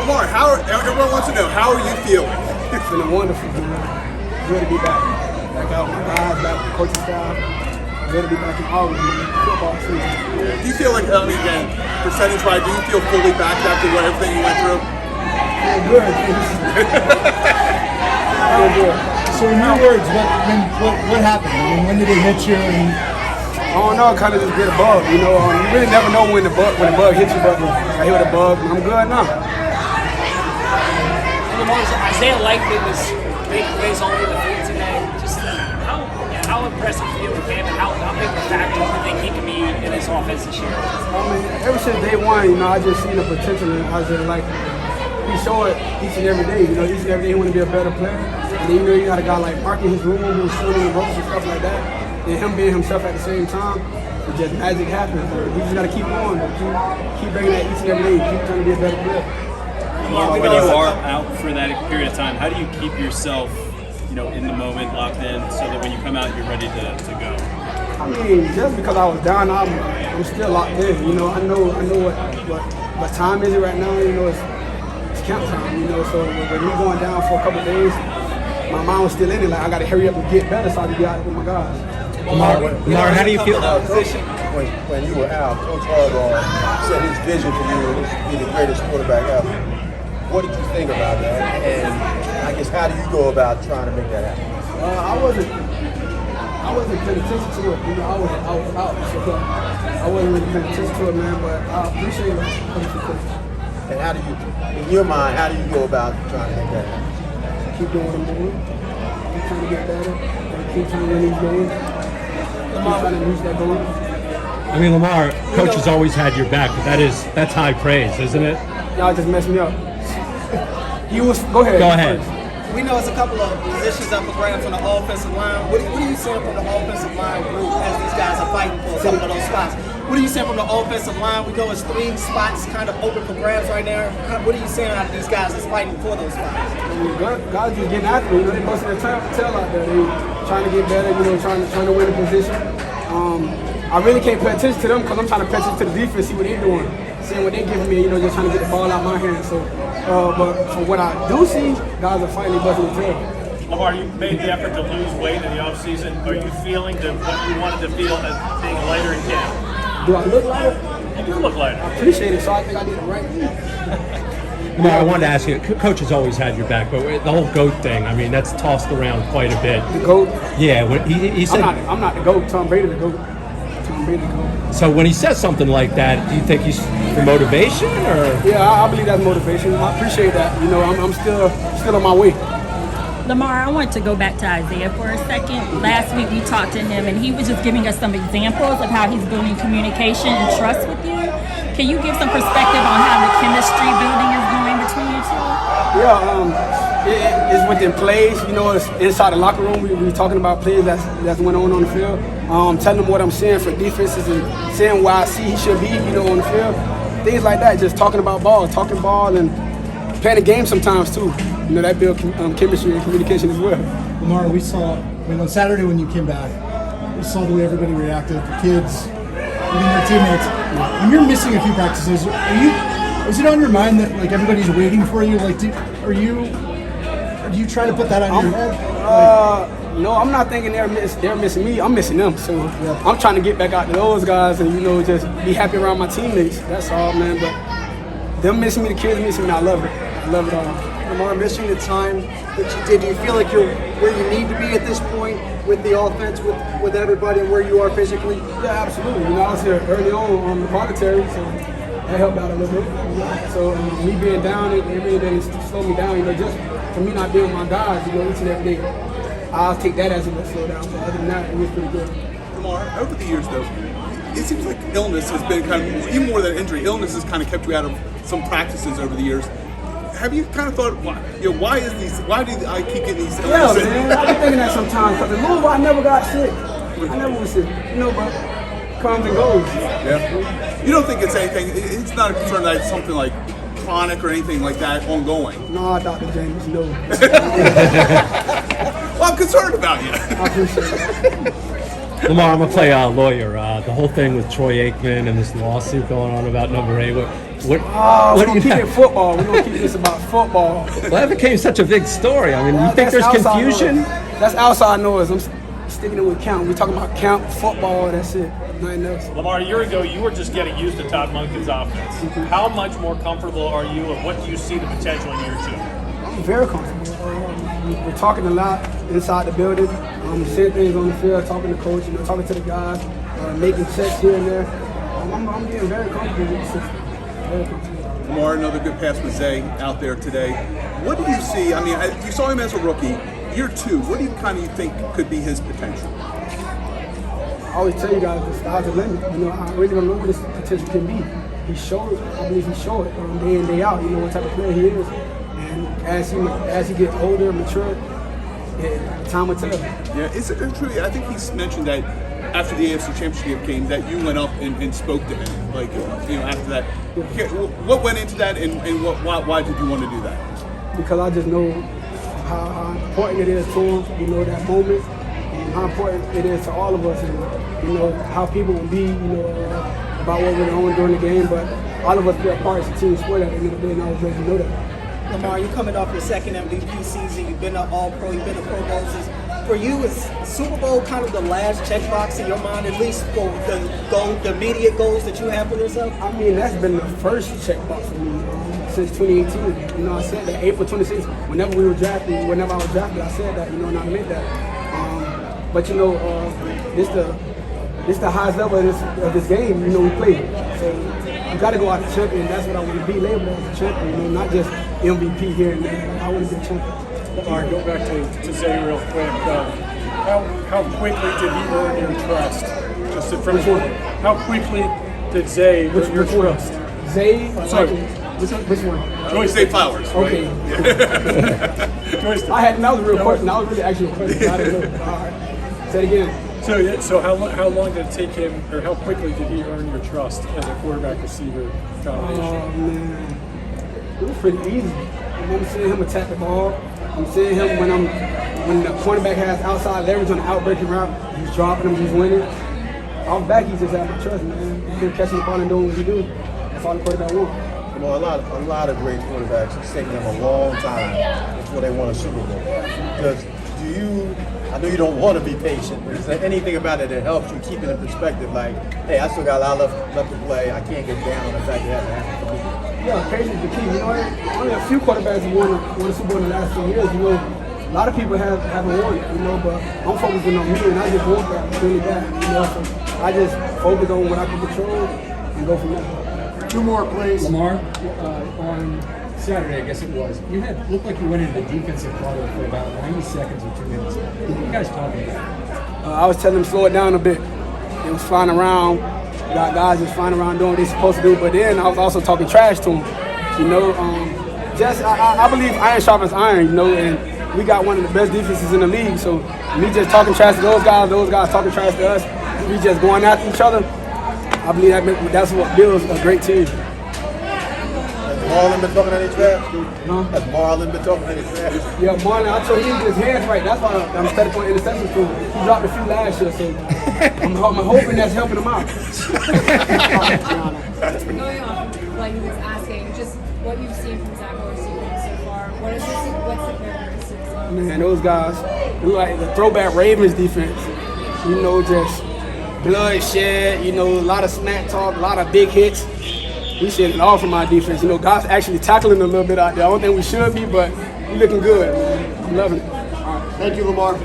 Lamar, everyone wants to know, how are you feeling? It's been wonderful, good to be back. Back out with my guys, back with the coaching staff. Good to be back in Auburn, football season. Do you feel like, again, percentage-wise, do you feel fully back after everything you went through? Yeah, good. Feel good. So in your words, what happened? I mean, when did it hit you? And I don't know, kind of just get a bug. You really never know when the bug hits you, but I hit a bug, and I'm good now. Isaiah Likely was big plays all over the field today. Just how impressive for you with him, and how big of a factor do you think he can be in his offense this year? I mean, ever since day one, I just seen the potential in Isaiah Likely. He show it each and every day. Each and every day he want to be a better player. And then you got a guy like Mark in his room who's shooting the ropes and stuff like that. And him being himself at the same time, it just magic happens. He just got to keep on, keep bringing that each and every day, keep trying to be a better player. When you are out for that period of time, how do you keep yourself, in the moment, locked in, so that when you come out, you're ready to go? I mean, just because I was down, I'm still locked in. I know what time is it right now. It's camp time. So when we going down for a couple of days, my mind was still in it. Like I got to hurry up and get better so I can get out with my guys. Lamar, how do you feel? When you were out, Coach Harbaugh said his vision for you was to be the greatest quarterback ever. What did you think about that? And I guess how do you go about trying to make that happen? I wasn't paying attention to it. I was out, so I wasn't really paying attention to it, man. But I appreciate it. And how do you, in your mind, how do you go about trying to make that happen? Keep doing what I'm doing. Keep trying to get better. Keep trying to win these games. Keep trying to reach that goal. I mean, Lamar, coach has always had your back, but that's high praise, isn't it? Y'all just messed me up. Go ahead. Go ahead. We know it's a couple of positions up for grabs on the offensive line. What are you saying from the offensive line group as these guys are fighting for some of those spots? What are you saying from the offensive line? We know it's 3 spots kind of open for grabs right now. What are you saying out of these guys that's fighting for those spots? Guys just getting after it. They busting their tail out there. They trying to get better. Trying to win the position. I really can't pay attention to them because I'm trying to pay attention to the defense, see what they're doing, seeing what they're giving me. Just trying to get the ball out of my hands. So, but from what I do see, guys are fighting, busting their tail. Lamar, you made the effort to lose weight in the offseason. Are you feeling what you wanted to feel as being lighter in camp? Do I look lighter? You do look lighter. I appreciate it, so I think I did the right thing. Lamar, I wanted to ask you, coach has always had your back, but the whole GOAT thing, I mean, that's tossed around quite a bit. The GOAT? Yeah, when he said... I'm not the GOAT, Tom Brady the GOAT. Tom Brady the GOAT. So when he says something like that, do you think he's for motivation, or...? Yeah, I believe that's motivation. I appreciate that. I'm still on my way. Lamar, I want to go back to Isaiah for a second. Last week we talked to him and he was just giving us some examples of how he's building communication and trust with you. Can you give some perspective on how the chemistry building is going between you two? Yeah, it's within plays. It's inside the locker room. We talking about plays that's went on the field. Telling him what I'm saying for defenses and saying where I see he should be, on the field. Things like that. Just talking about ball, and playing the game sometimes too. That builds chemistry and communication as well. Lamar, we saw, on Saturday when you came back, we saw the way everybody reacted, the kids, even your teammates. And you're missing a few practices. Is it on your mind that everybody's waiting for you? Do you try to put that on your head? No, I'm not thinking they're missing me. I'm missing them. So I'm trying to get back out to those guys and just be happy around my teammates. That's all, man. But them missing me, the kids missing me, I love it. I love it all. Lamar, missing the time that you did, do you feel like you're where you need to be at this point with the offense, with everybody and where you are physically? Yeah, absolutely. I was here early on the voluntary, so that helped out a little bit. So me being down, it really didn't slow me down. Just for me not being with my guys, each and every day. I'll take that as a little slowdown. But other than that, it was pretty good. Lamar, over the years though, it seems like illness has been even more than injury, illness has kind of kept you out of some practices over the years. Have you kind of thought, why do I keep getting these illnesses? Yeah, man, I've been thinking that sometimes, because in Louisville, I never got sick. I never was sick, but comes and goes. Yeah. You don't think it's anything, it's not a concern that it's something like chronic or anything like that ongoing? No, Dr. James, no. Well, I'm concerned about you. I appreciate it. Lamar, I'm going to play lawyer. The whole thing with Troy Aikman and this lawsuit going on about number 8. What We're do gonna you keep have? it football. We're gonna keep this about football. Well, that became such a big story. I mean, you think That's there's outside confusion? noise. That's outside noise. I'm sticking it with count. We're talking about count, football, that's it. Nothing else. Lamar, a year ago, you were just getting used to Todd Monken's offense. How much more comfortable are you, and what do you see the potential in year 2? I'm very comfortable. We're talking a lot inside the building. Seeing things on the field, talking to coach, talking to the guys, making checks here and there. I'm getting very comfortable with the system. Very comfortable. Lamar, another good pass with Zay out there today. What do you see? I mean, you saw him as a rookie. Year 2, what do you kind of think could be his potential? I always tell you guys the sky's the limit. I really don't know what his potential can be. I believe he showed it day in, day out. What type of player he is. And as he gets older, mature, time will tell. Yeah, is it truly? I think he's mentioned that after the AFC Championship game that you went up and spoke to him, after that. Okay, what went into that, and why did you want to do that? Because I just know how important it is to him, that moment, and how important it is to all of us, and how people will be, about what we're doing during the game. But all of us play a part as a team sport at the end of the day, and I was ready to know that. Lamar, you're coming off your second MVP season. You've been to All-Pro. You've been to Pro Bowls. For you, is Super Bowl kind of the last checkbox in your mind, at least for the immediate goals that you have for yourself? I mean, that's been the first checkbox for me since 2018. I said that April 26th, whenever I was drafted, I said that, and I meant that. But this the highest level of this game, we play. So you got to go out as a champion. That's what I want to be labeled as, a champion. Not just MVP here and there. I want to be a champion. All right, go back to Zay real quick. How quickly did he earn your trust? Just from how quickly did Zay earn your trust? Zay? Sorry. Which one? Zay Flowers. Okay. Right? That was a real question. That was really actually a question. I didn't know. All right. Say it again. So how long did it take him, or how quickly did he earn your trust as a quarterback-receiver combination? Oh, man. It was pretty easy. I'm seeing him attack the ball. I'm seeing him when the cornerback has outside leverage on the out-breaking route, he's dropping him, he's winning. Off back, he's just having trust, man. He's been catching the ball and doing what he do. That's all the quarterback wants. A lot of great quarterbacks, it's taking them a long time before they won a Super Bowl. Because I know you don't want to be patient, but is there anything about it that helps you keep it in perspective? Like, hey, I still got a lot left to play. I can't get down on the fact that it hasn't happened for me. Yeah, patience is the key. Only a few quarterbacks have won a Super Bowl in the last 2 years. A lot of people haven't won it, but I'm focusing on me, and I just want that really bad. So I just focus on what I can control and go from there. 2 more plays. Lamar, on Saturday, I guess it was, looked like you went into the defensive bubble for about 90 seconds or 2 minutes. What were you guys talking about? I was telling them slow it down a bit. They was flying around. Got guys just flying around doing what they're supposed to do. But then I was also talking trash to them. I believe iron sharpens iron, and we got one of the best defenses in the league. So me just talking trash to those guys talking trash to us, we just going after each other. I believe that's what builds a great team. Has Marlon been talking any trash? Has Marlon been talking any trash? Yeah, Marlon, I told him to get his hands right. That's why I'm studying for interceptions for him. He dropped a few last year, so I'm hoping that's helping him out. Going off what he was asking, just what you've seen from Zach Wilson so far, what's the characteristics of? Man, those guys, look like the throwback Ravens defense. Just bloodshed, a lot of smack talk, a lot of big hits. We should it all from our defense. Guys actually tackling a little bit out there. I don't think we should be, but we're looking good. I'm loving it. Thank you, Lamar.